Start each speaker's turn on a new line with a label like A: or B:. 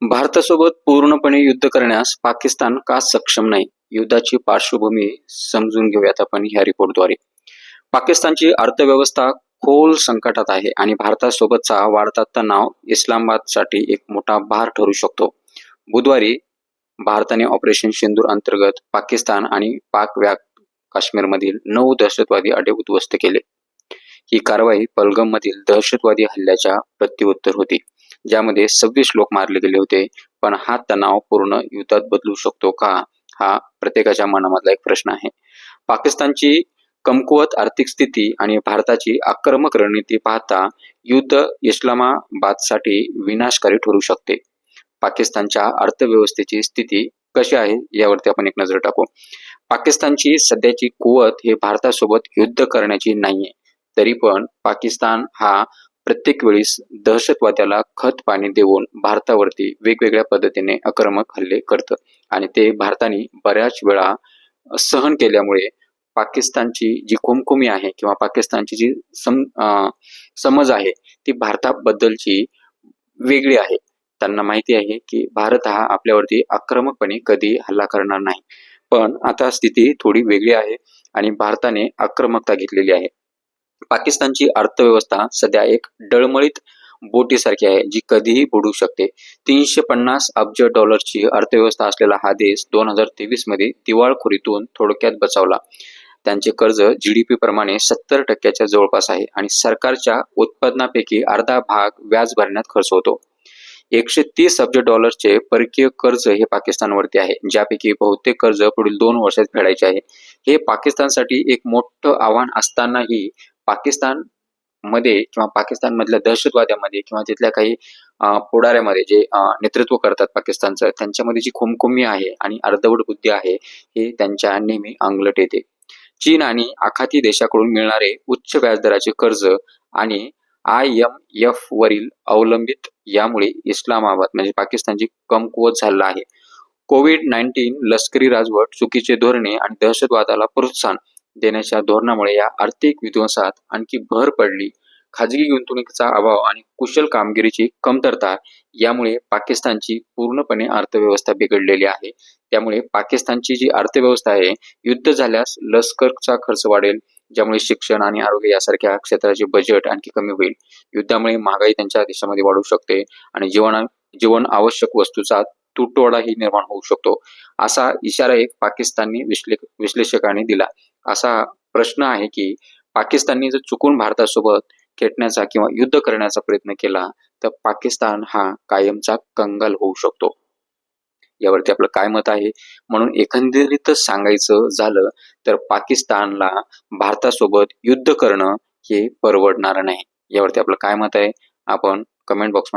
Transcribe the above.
A: भारतासोबत पूर्णपणे युद्ध करण्यास पाकिस्तान का सक्षम नाही? युद्धाची पार्श्वभूमी समजून घेऊयात आपण ह्या रिपोर्टद्वारे. पाकिस्तानची अर्थव्यवस्था खोल संकटात आहे आणि भारतासोबतचा वाढता तणाव इस्लामाबादसाठी एक मोठा भार ठरू शकतो. बुधवारी भारताने ऑपरेशन सिंदूर अंतर्गत पाकिस्तान आणि पाक व्याप्त काश्मीरमधील 9 दहशतवादी अड्डे उद्ध्वस्त केले. ही कारवाई पहलगाममधील दहशतवादी हल्ल्याच्या प्रत्युत्तर होती, ज्यामध्ये 26 लोक मारले गेले होते. पण हा तणाव पूर्ण युद्धात बदलू शकतो का, हा प्रत्येकाच्या मनामधला एक प्रश्न आहे. पाकिस्तानची कमकुवत आर्थिक स्थिती आणि भारताची आक्रमक रणनीती पाहता युद्ध इस्लामाबादसाठी विनाशकारी ठरू शकते. पाकिस्तानच्या अर्थव्यवस्थेची स्थिती कशी आहे यावरती आपण एक नजर टाकू. पाकिस्तानची सध्याची कुवत हे भारतासोबत युद्ध करण्याची नाहीये. तरी पण पाकिस्तान हा प्रत्येक वेळेस दहशतवाद्याला खत पाणी देऊन भारतावरती वेगवेगळ्या पद्धतीने आक्रमक हल्ले करतं आणि ते भारताने बऱ्याच वेळा सहन केल्यामुळे पाकिस्तानची जी खुमखुमी आहे किंवा पाकिस्तानची जी समज आहे ती भारताबद्दलची वेगळी आहे. त्यांना माहिती आहे की भारत हा आपल्यावरती आक्रमकपणे कधी हल्ला करणार नाही. पण आता स्थिती थोडी वेगळी आहे आणि भारताने आक्रमकता घेतलेली आहे. पाकिस्तानची अर्थव्यवस्था सध्या एक डळमळीत बोटीसारखी आहे, जी कधीही बुडू शकते. 350 अब्ज डॉलरची अर्थव्यवस्था असलेला हा देश 2023 मध्ये दिवाळखोरीतून थोडक्यात बचावला. त्यांचे कर्ज जीडीपी प्रमाणे 70% जवळपास आहे आणि सरकारच्या उत्पादनापैकी अर्धा भाग व्याज भरण्यात खर्च होतो. 130 अब्ज डॉलरचे परकीय कर्ज हे पाकिस्तानवरती आहे, ज्यापैकी बहुतेक कर्ज पुढील 2 वर्षात फेडायचे आहे. हे पाकिस्तानसाठी एक मोठं आव्हान असतानाही पाकिस्तान मध्ये किंवा पाकिस्तानमधल्या दहशतवाद्यामध्ये किंवा तिथल्या काही पुढाऱ्यामध्ये जे नेतृत्व करतात पाकिस्तानचं, त्यांच्यामध्ये जी खुमखुमी आहे आणि अर्धवट बुद्धी आहे हे त्यांच्या नेहमी अंगलट येते. चीन आणि आखाती देशाकडून मिळणारे उच्च व्याजदराचे कर्ज आणि IMF वरील अवलंबित यामुळे इस्लामाबाद म्हणजे पाकिस्तानची कमकुवत झालेला आहे. कोविड-19, लष्करी राजवट, चुकीचे धोरणे आणि दहशतवादाला प्रोत्साहन देण्याच्या धोरणामुळे या आर्थिक विध्वंसात आणखी भर पडली. खाजगी गुंतवणुकीचा अभाव आणि कुशल कामगिरीची कमतरता यामुळे पाकिस्तानची पूर्णपणे अर्थव्यवस्था बिघडलेली आहे. त्यामुळे पाकिस्तानची जी अर्थव्यवस्था आहे, युद्ध झाल्यास लष्करचा खर्च वाढेल, ज्यामुळे शिक्षण आणि आरोग्य यासारख्या क्षेत्राचे बजेट आणखी कमी होईल. युद्धामुळे महागाई त्यांच्या देशामध्ये वाढू शकते आणि जीवन आवश्यक वस्तूचा तुटवडाही निर्माण होऊ शकतो, असा इशारा एक पाकिस्तानी विश्लेषकांनी दिला. असा प्रश्न आहे की पाकिस्तानने जर चुकून भारतासोबत खेळण्याचा किंवा युद्ध करण्याचा प्रयत्न केला तर पाकिस्तान हा कायमचा कंगाल होऊ शकतो. यावरती आपलं काय मत आहे? म्हणून एकंदरीतच सांगायचं झालं तर पाकिस्तानला भारतासोबत युद्ध करणं हे परवडणार नाही. यावरती आपलं काय मत आहे? आपण कमेंट बॉक्समध्ये